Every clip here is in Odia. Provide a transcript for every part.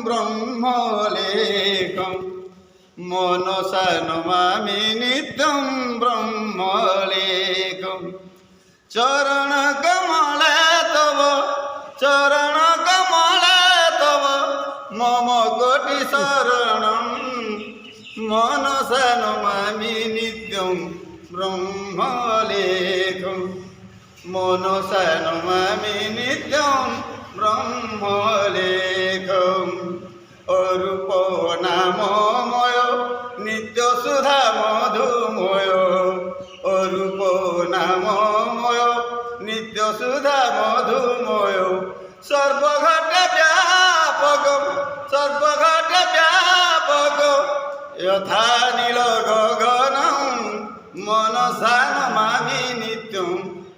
ব্রহ্মলেখম মনসা নমামি নিত্যম ব্রহ্মলেখম চরণ কমলে তব চরণ কমলে তব মম কোটি শরণম মনসা নমামি নিত্যম ব্রহ্মলেখম মনসা নমামি নিত্যম ব্রহ্মলেখম অরূপ নামময় নিত্য সুধা মধুময় অরূপ নামময় নিত্য সুধা মধুময় সর্বঘটে ব্যাপক সর্বঘটে ব্যাপক যথা নীল গগনম মনসা নমামি নিত্যম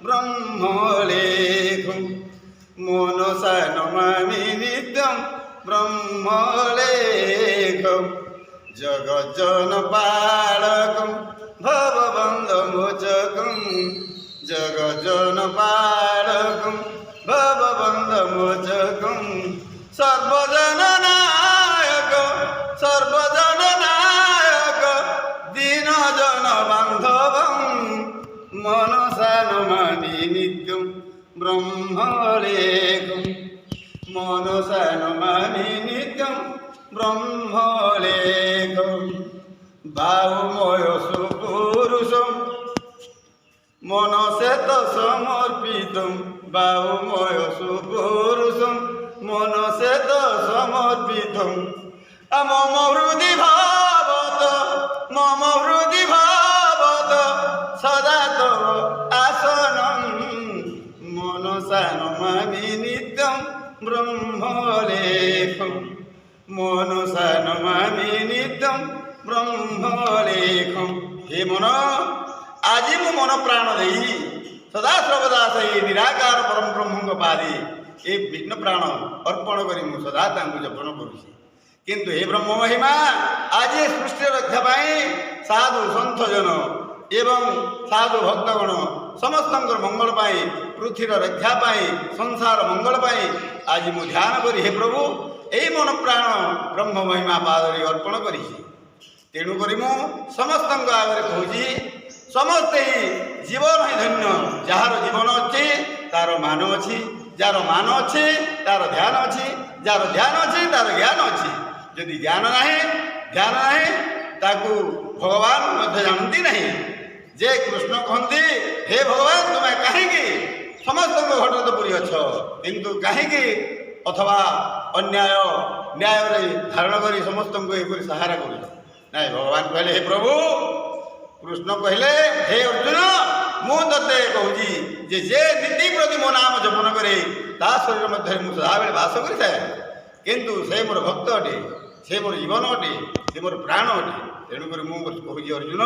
ব্রহ্মলেখম মনসা নমামি নিত্যম ব্রহ্মলেখম জগজ্জন পালকম ভববন্ধমোচকম জগজ্জন পালকম ভববন্ধমোচকম সর্বজন নায়ক সর্বজন নায়ক দীনজন বান্ধবম মনসা নমামি নিত্যম ব্রহ্মলেখম মনসা নমামি নিত্যম ব্রহ্মলেখম বাহুময় সুপুরুষম মনসেত সমর্পিতম বাহুময় সুপুরুষম মনসেত সমর্পিতম মম হৃদি ভাবত মম হৃদি ভাবত সদা তব আসনম মনসা নমামি নিত্যম ব্রহ্মলেখম মনসা নমামি নিত্যম ব্রহ্মলেখম হে মন আজি মু মন প্রাণ দেই সদা সর্বদা সেই নিরাকার পরম ব্রহ্মଙ୍କ ପାଦେ ଏ ବିଘ୍ନ ପ୍ରାଣ ଅର୍ପଣ କରି ମୁଁ ସଦା ତାଙ୍କୁ ଜପନ କରୁଛି। କିନ୍ତୁ ହେ ବ୍ରହ୍ମ ମହିମା ଆଜି ସୃଷ୍ଟିର ରକ୍ଷା ପାଇଁ ସାଧୁ ସନ୍ଥଜନ ଏବଂ ସାଧୁ ଭକ୍ତଗଣ ସମସ୍ତଙ୍କର ମଙ୍ଗଳ ପାଇଁ ପୃଥିବୀର ରକ୍ଷା ପାଇଁ ସଂସାର ମଙ୍ଗଳ ପାଇଁ ଆଜି ମୁଁ ଧ୍ୟାନ କରି ହେ ପ୍ରଭୁ ଏହି ମନ ପ୍ରାଣ ବ୍ରହ୍ମ ମହିମା ପାଦରେ ଅର୍ପଣ କରିଛି। ତେଣୁକରି ମୁଁ ସମସ୍ତଙ୍କ ଆଗରେ କହୁଛି ସମସ୍ତେ ଜୀବନ ହିଁ ଧନ୍ୟ ଯାହାର ଜୀବନ ଅଛି ତାର ମାନ ଅଛି ଯାହାର ମାନ ଅଛି ତାର ଧ୍ୟାନ ଅଛି ଯାହାର ଧ୍ୟାନ ଅଛି ତାର ଜ୍ଞାନ ଅଛି ଯଦି ଜ୍ଞାନ ନାହିଁ ଧ୍ୟାନ ନାହିଁ ତାକୁ ଭଗବାନ ମଧ୍ୟ ଜାଣନ୍ତି ନାହିଁ। ଯେ କୃଷ୍ଣ କହନ୍ତି ହେ ଭଗବାନ ତୁମେ କାହିଁକି ସମସ୍ତଙ୍କ ଘଟରେ ତ ପୁରୀ ଅଛ କିନ୍ତୁ କାହିଁକି ଅଥବା ଅନ୍ୟାୟ ନ୍ୟାୟରେ ଧାରଣ କରି ସମସ୍ତଙ୍କୁ ଏପରି ସାହାରା କରୁଛ ନାଇଁ ଭଗବାନ କହିଲେ ହେ ପ୍ରଭୁ କୃଷ୍ଣ କହିଲେ ହେ ଅର୍ଜୁନ ମୁଁ ତତେ କହୁଛି ଯେ ଯେ ନୀତି ପ୍ରତି ମୋ ନାମ ଜପନ କରେ ତା ଶରୀର ମଧ୍ୟରେ ମୁଁ ସଦାବେଳେ ବାସ କରିଥାଏ କିନ୍ତୁ ସେ ମୋର ଭକ୍ତ ଅଟେ ସେ ମୋର ଜୀବନ ଅଟେ ସେ ମୋର ପ୍ରାଣ ଅଟେ। ତେଣୁକରି ମୁଁ କହୁଛି ଅର୍ଜୁନ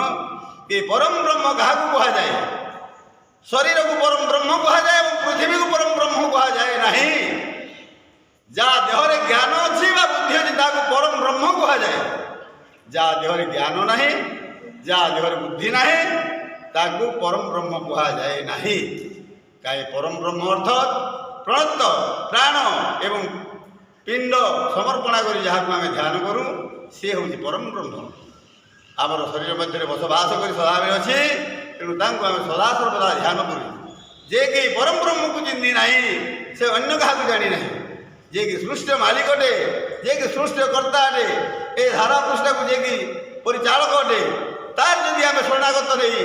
ଏ ପରମ ବ୍ରହ୍ମ କାହାକୁ କୁହାଯାଏ ଶରୀରକୁ ପରମ ବ୍ରହ୍ମ କୁହାଯାଏ ଏବଂ ପୃଥିବୀକୁ ପରମ ବ୍ରହ୍ମ କୁହାଯାଏ ନାହିଁ। ଯାହା ଦେହରେ ଜ୍ଞାନ ଅଛି ବା ବୁଦ୍ଧି ଅଛି ତାକୁ ପରମ ବ୍ରହ୍ମ କୁହାଯାଏ। ଯାହା ଦେହରେ ଜ୍ଞାନ ନାହିଁ ଯାହା ଦେହରେ ବୁଦ୍ଧି ନାହିଁ ତାକୁ ପରମ ବ୍ରହ୍ମ କୁହାଯାଏ ନାହିଁ। କାହିଁ ପରମ ବ୍ରହ୍ମ ଅର୍ଥ ପ୍ରଣତ ପ୍ରାଣ ଏବଂ ପିଣ୍ଡ ସମର୍ପଣା କରି ଯାହାକୁ ଆମେ ଧ୍ୟାନ କରୁ ସେ ହେଉଛି ପରମ ବ୍ରହ୍ମ। ଆମର ଶରୀର ମଧ୍ୟରେ ବସବାସ କରି ସଦାବେଳେ ଅଛି ତେଣୁ ତାଙ୍କୁ ଆମେ ସଦା ସର୍ବଦା ଧ୍ୟାନ କରୁ। ଯିଏକି ପରମ ବ୍ରହ୍ମକୁ ଚିହ୍ନି ନାହିଁ ସେ ଅନ୍ୟ କାହାକୁ ଜାଣି ନାହିଁ। ଯିଏକି ସୃଷ୍ଟିର ମାଲିକଟେ ଯିଏକି ସୃଷ୍ଟିର କର୍ତ୍ତା ଅଟେ ଏ ଧାରା ପୃଷ୍ଠକୁ ଯିଏକି ପରିଚାଳକ ଅଟେ ତାର ଯଦି ଆମେ ଶରଣାଗତ ନେଇ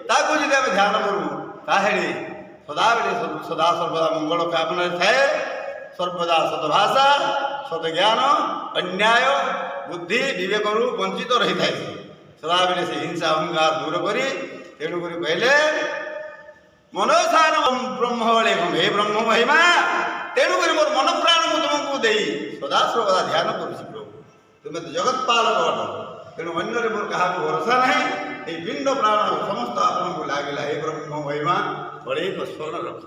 ତାକୁ ଯଦି ଆମେ ଧ୍ୟାନ କରୁ ତାହେଲେ ସଦାବେଳେ ସଦା ସର୍ବଦା ମଙ୍ଗଳ କାମନାରେ ଥାଏ। ସର୍ବଦା ସତଭାଷା ସତ ଜ୍ଞାନ ଅନ୍ୟାୟ ବୁଦ୍ଧି ବିବେକରୁ ବଞ୍ଚିତ ରହିଥାଏ। ସଦାବେଳେ ସେ ହିଂସା ଅହଙ୍କାର ଦୂର କରି ତେଣୁକରି କହିଲେ ମନସାନ ବ୍ରହ୍ମଲେଖମ ହେ ବ୍ରହ୍ମ ମହିମା ତେଣୁକରି ମୋର ମନ ପ୍ରାଣ ମୁଁ ତୁମକୁ ଦେଇ ସଦା ସର୍ବଦା ଧ୍ୟାନ କରୁଛି ପ୍ରଭୁ ତୁମେ ତ ଜଗତ ପାଳକ ଅଟ ତେଣୁ ଅନ୍ୟରେ ମୋର କାହାକୁ ଭରସା ନାହିଁ। ଏହି ପିଣ୍ଡ ପ୍ରାଣ ସମସ୍ତ ଆପଣଙ୍କୁ ଲାଗିଲା ହେ ବ୍ରହ୍ମ ମହିମା ବଳେଇ ସ୍ମରଣ ରଖ।